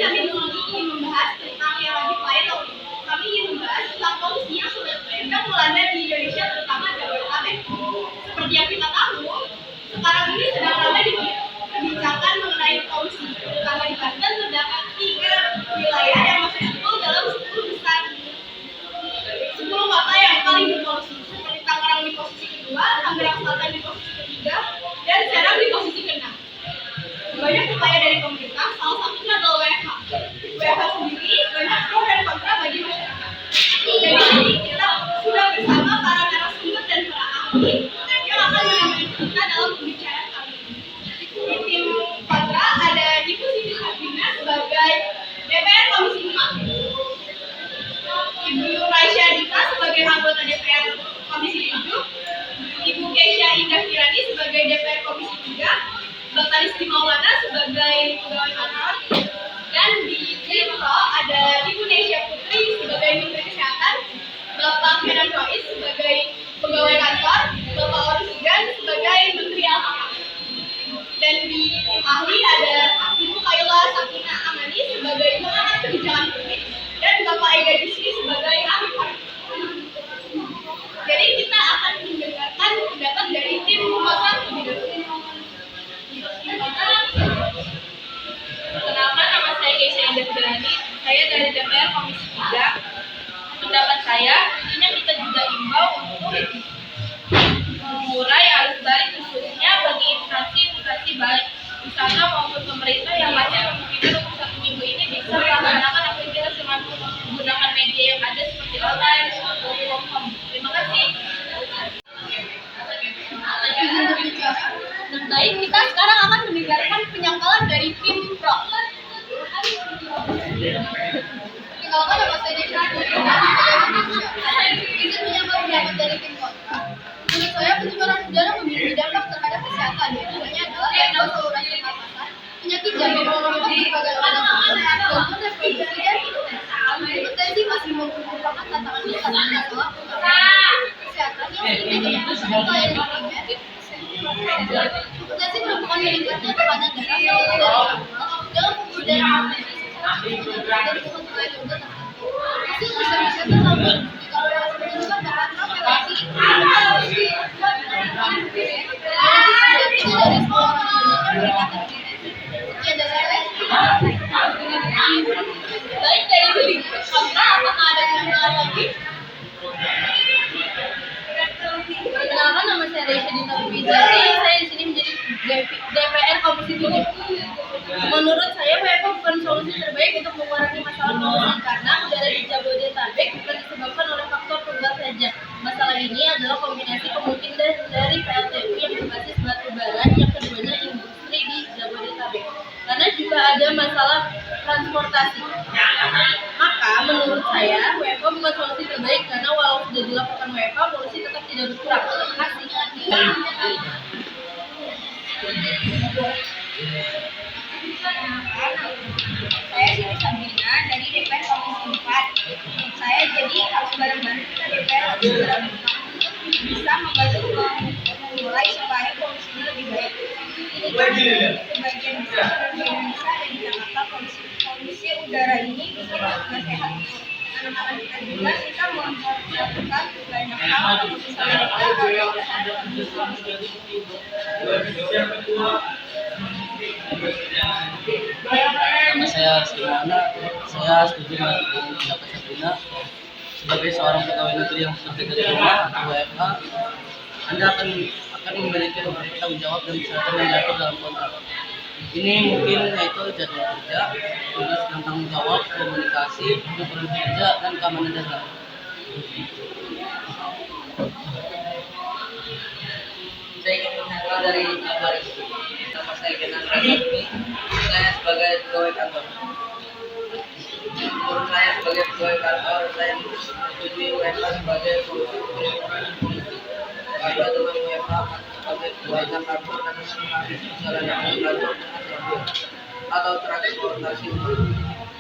kami di sini ingin membahas tentang yang lagi viral. Kami ingin membahas tentang polusi yang sedang melanda di Indonesia, terutama Jabodetabek. Seperti yang kita tahu, sekarang ini sedang ramai dibincangkan mengenai polusi, terutama di Banten terdapat 3 wilayah yang masuk dalam 10 besar 10 kota yang paling berpolusi, seperti Tangerang di posisi kedua, Tangerang Selatan di posisi ketiga, dan Serang di posisi ke-6. Banyak upaya dari pemerintah, salah satunya adalah WFH. WFH sendiri banyak pro dan kontra bagi masyarakat. Dan di sini kita sudah bersama para narasumber dan para ahli yang akan menemani kita dalam pembicaraan kali ini. Di tim kontra ada Ibu Siti Sabrina sebagai DPR Komisi 4, Ibu Raisya Dita sebagai anggota DPR Komisi 7, Ibu Keisha Indah Kirani sebagai DPR Komisi 3, Bapak Rizky Maulana sebagai pegawai kantor, dan di tim pro ada Ibu Nesya Putri sebagai Menteri Kesehatan, Bapak Kenan Rais sebagai pegawai kantor, Bapak Orsigan sebagai Menteri Agama. Dan di tim ahli ada Ibu Kaila Sakina Amani sebagai pengamat kebijakan publik dan Bapak Ega Jusri sebagai ahli partai. Jadi kita akan mendengarkan pendapat dari tim kontra terlebih dahulu. Perkenalkan, nama saya Keisha Indah Kirani. Saya dari DPR Komisi 3. Pendapat saya, tentunya kita juga imbau untuk mengurai arus balik khususnya bagi instansi baik usaha maupun pemerintah yang masih memungkinkan untuk 1 minggu ini bisa melaksanakan aktivitas dengan menggunakan media yang ada seperti online, work from home. Terima kasih. Dan baik, kita sekarang akan mendengarkan penyangkalan dari tim pro. Perkenalkan, nama saya Desha dari izin menyangkal pendapat dari tim kontra. Menurut saya, pencemaran udara memiliki dampak terhadap kesehatan. Contohnya adalah gangguan saluran pernapasan, penyakit jantung, berbagai organ, gangguan reproduksi, dan hipertensi masih merupakan tantangan besar dalam kesehatan yang penting untuk pelayanan primer. Hipertensi merupakan meningkatnya tekanan darah dalam pembuluh darah dan kementerian organ tertentu. Hasil riset dalam menunjukkan bahwa relasi dari semua orang meningkatkan. Sekian dari saya. Baik, dari tim kontra, apakah ada penambahan lagi? Perkenalkan, nama saya Raisya Dita Wibizari. Saya di sini menjadi DPR Komisi 7. Menurut saya, WFH bukan solusi terbaik untuk mengurangi masalah polusi karena udara di Jabodetabek bukan disebabkan oleh faktor tunggal saja. Masalah ini adalah kombinasi kemungkinan dari PLTU yang berbasis batu bara, yang keduanya industri di Jabodetabek. Karena juga ada masalah transportasi. Maka menurut saya WFH bukan solusi terbaik karena walau sudah dilakukan WFH, polusi tetap tidak berkurang. Terima kasih. Saya Siti Sabrina dari DPR Komisi 4. Menurut saya jadi harus bareng-bareng kita DPR harus bergabung bisa membantu memulai supaya polusi ini lebih baik. Ini kan sebagian besar di Indonesia dan di Jakarta polusi udara ini bikin nggak sehat. Anak-anak kita juga kita melakukan banyak hal misalnya Nama saya Sabrina. Saya setuju dengan pendapat Sabrina. Sebagai seorang pegawai negeri yang bekerja dari rumah atau WFH, Anda akan memiliki beberapa tanggung jawab dan kesehatan yang diatur dalam kontrak. Ini mungkin yaitu jadwal kerja, tugas dan tanggung jawab, komunikasi, lingkungan kerja, dan keamanan data. Saya ingin mengenal dari kabar itu. Nama saya Kenan Rais. Saya sebagai pegawai kantor. Menurut saya sebagai pegawai kantor, saya menyetujui WFH sebagai solusi perlindungan polisi. Karena dengan WFH sebagai pegawai kantor dan mengalami perjalanan ke kantor dengan mobil atau transportasi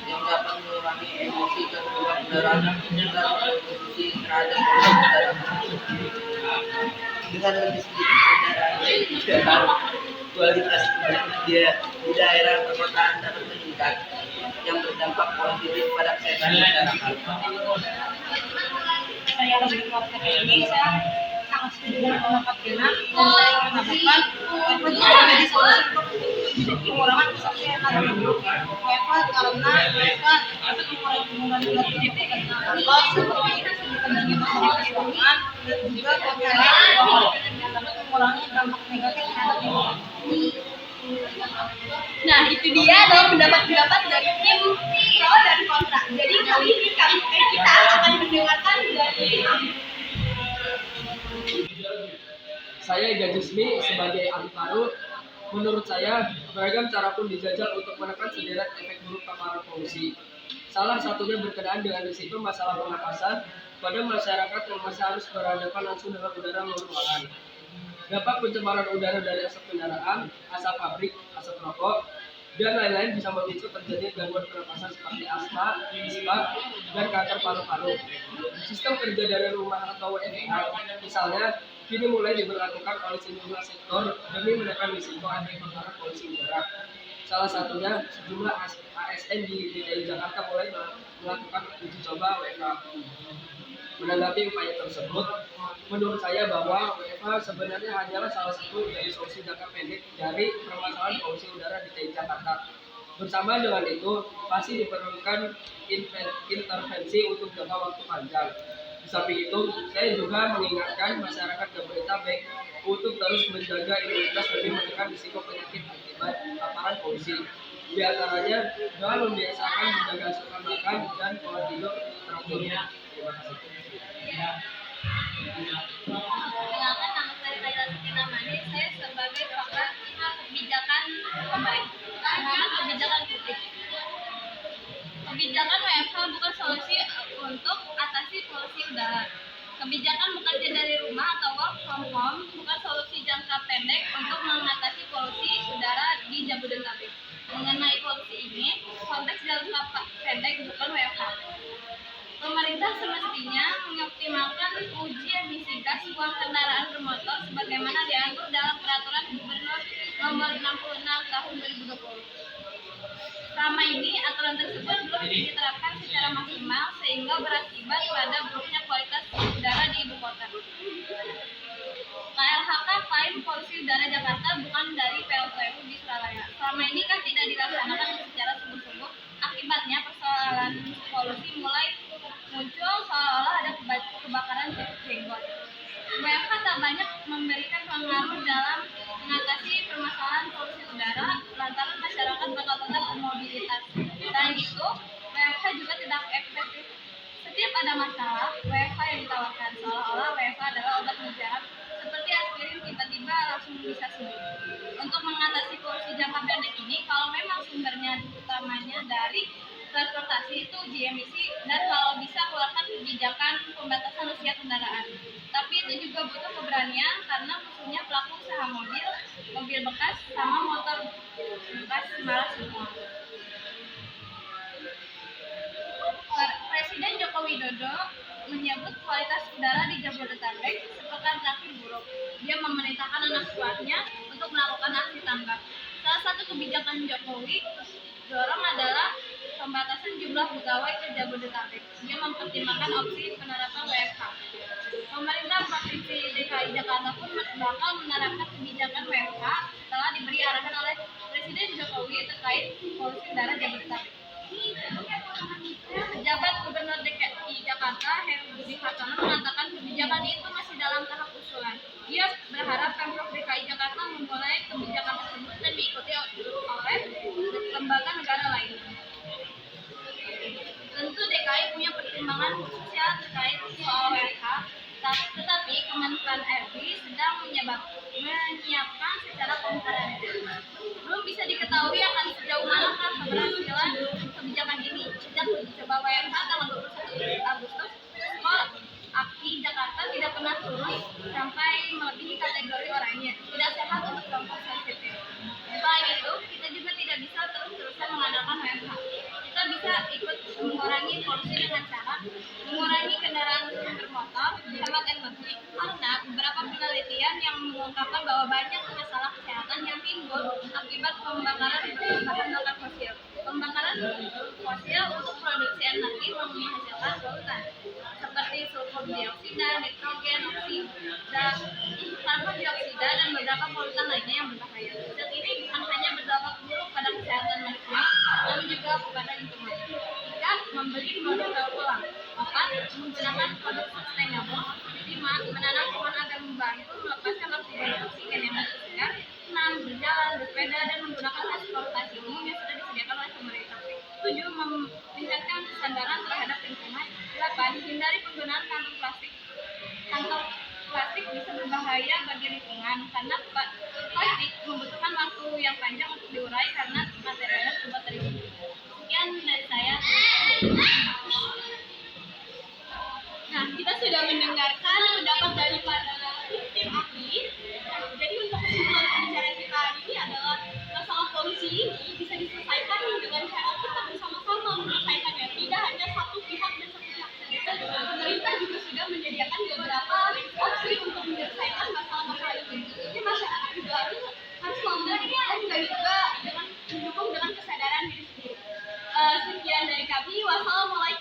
yang dapat mengurangi emisi kedua udara dan kontribusi terhadap polusi udara. Dengan lebih sedikit kendaraan kualitas di daerah perkotaan dapat meningkat yang berdampak positif pada kesehatan masyarakat. Saya lebih keluarga ini, saya sangat setuju dengan pendapat Gina, dan saya mengatakan WFH juga menjadi solusi untuk pengurangan kesehatan WFH karena WFH dapat mengurangi penggunaan berat badan karena kantor seperti pendingin keuangan dan juga dapat mengurangi dampak negatif terhadap lingkungan. Nah, itu dia adalah pendapat-pendapat dari tim pro dan kontra. Jadi kali ini kita akan mendengarkan dari Saya Iga Jusmi sebagai ahli paru. Menurut saya, beragam cara pun dijajal untuk menekan sederet efek buruk paparan polusi. Salah satunya berkenaan dengan risiko masalah pernapasan pada masyarakat yang masih harus berhadapan langsung dengan udara melalui ruangan. Dampak pencemaran udara dari asap kendaraan, asap pabrik, asap rokok, dan lain-lain bisa memicu terjadinya gangguan pernapasan seperti asma, ispa, dan kanker paru-paru. Sistem kerja dari rumah atau WFH, misalnya, kini mulai diberlakukan oleh sejumlah sektor demi menekan risiko adanya paparan polusi udara. Salah satunya, sejumlah ASN di DKI Jakarta mulai melakukan uji coba WFH. Menanggapi upaya tersebut, menurut saya bahwa WFH sebenarnya hanyalah salah satu dari solusi jangka pendek dari permasalahan polusi udara di DKI Jakarta. Bersama dengan itu, pasti diperlukan intervensi untuk jangka waktu panjang. Di samping itu, saya juga mengingatkan masyarakat Jabodetabek untuk terus menjaga imunitas demi menekan risiko penyakit akibat paparan polusi. Di antaranya dengan membiasakan menjaga asupan makan dan pola tidur teratur. Terima kasih. Perkenalkan, nama saya Laila Sutina Mani. Saya sebagai pakar kebijakan pemerintah kebijakan publik. Kebijakan WFH bukan solusi untuk atasi polusi udara. Kebijakan bekerja dari rumah atau work from home bukan solusi jangka pendek untuk mengatasi polusi udara di Jabodetabek. Mengenai polusi ini, konteks jangka pendek bukan WFH. Pemerintah semestinya mengoptimalkan uji emisi gas buang kendaraan bermotor sebagaimana diatur dalam Peraturan Gubernur Nomor 66 Tahun 2020. Selama ini, aturan tersebut belum diterapkan secara maksimal sehingga berakibat pada buruknya kualitas udara di ibu kota. KLHK klaim polusi udara Jakarta bukan dari PLTU di Surabaya. Selama ini kan tidak dilaksanakan secara sungguh-sungguh. Akibatnya persoalan polusi mulai muncul seolah-olah ada kebakaran jenggot. WFH tak banyak memberikan pengaruh dalam mengatasi permasalahan polusi udara lantaran masyarakat bakal tetap bermobilitas. Selain itu, WFH juga tidak efektif. Setiap ada masalah, WFH yang ditawarkan seolah-olah WFH adalah obat mujarab seperti aspirin tiba-tiba langsung bisa sembuh. Untuk mengatasi polusi jangka pendek ini, kalau memang sumbernya utamanya dari transportasi itu uji emisi dan kalau bisa keluarkan kebijakan pembatasan usia kendaraan. Tapi itu juga butuh keberanian karena musuhnya pelaku usaha mobil bekas sama motor bekas malah semua. Presiden Joko Widodo menyebut kualitas udara di Jabodetabek sepekan terakhir buruk. Dia memerintahkan anak buahnya untuk melakukan aksi tanggap. Salah satu kebijakan Jokowi dorong adalah pembatasan jumlah pegawai ke Jabodetabek. Dia mempertimbangkan opsi penerapan WFH. Pemerintah Provinsi DKI Jakarta pun bakal menerapkan kebijakan WFH setelah diberi arahan oleh Presiden Jokowi terkait polusi udara Jabodetabek. Pejabat Gubernur DKI Jakarta, Heru Budi Hartono, mengatakan kebijakan itu masih dalam tahap usulan. Dia berharap Pemprov DKI Jakarta memulai kebijakan tersebut dan diikuti oleh lembaga negara lainnya. Tentu DKI punya pertimbangan khususnya terkait soal WFH, tetapi Kementerian RI sedang menyiapkan secara komprehensif. Belum bisa diketahui akan sejauh manakah keberhasilan kebijakan ini. Sejak uji coba WFH tanggal 21 Agustus, sekolah AKI Jakarta tidak pernah turun sampai melebihi kategori oranye tidak sehat untuk kelompok sensitif. Selain itu, kita juga tidak bisa terus-terusan mengandalkan WFH. Kita bisa ikut mengurangi polusi dengan cara mengurangi kendaraan bermotor, hemat energi, karena beberapa penelitian yang mengungkapkan bahwa banyak masalah kesehatan yang timbul akibat pembakaran bahan bakar fosil. Pembakaran fosil untuk produksi energi menghasilkan polutan seperti sulfur dioksida, nitrogen oksida, karbon dioksida, dan beberapa polutan lainnya yang berbahaya. Zat ini bukan hanya berdampak buruk pada kesehatan manusia, namun juga kepada lingkungan. Jika membeli produk daur ulang, 4. Menggunakan produk sustainable, 5. Menanam pohon agar membantu melepaskan oksigen yang segar, 6. Berjalan, bersepeda, dan menggunakan transportasi umum yang sudah disediakan oleh pemerintah. 7. Meningkatkan kesadaran terhadap lingkungan. 8. Hindari penggunaan kantong plastik. Kantong plastik bisa berbahaya bagi lingkungan karena plastik membutuhkan waktu yang panjang untuk diurai karena materialnya terbuat dari bumi. Sekian dari saya. Nah, kita sudah mendengarkan pendapat daripada tim ahli. Jadi untuk kesimpulan pembicaraan kita hari ini adalah masalah polusi ini bisa diselesaikan dengan cara kita bersama-sama menyelesaikannya, tidak hanya satu pihak dan satu pihak saja. Pemerintah juga sudah menyediakan beberapa opsi untuk menyelesaikan masalah-masalah ini. Jadi masyarakat juga harus mau dan juga dengan mendukung dengan kesadaran diri sendiri. Sekian dari kami. Wassalamualaikum.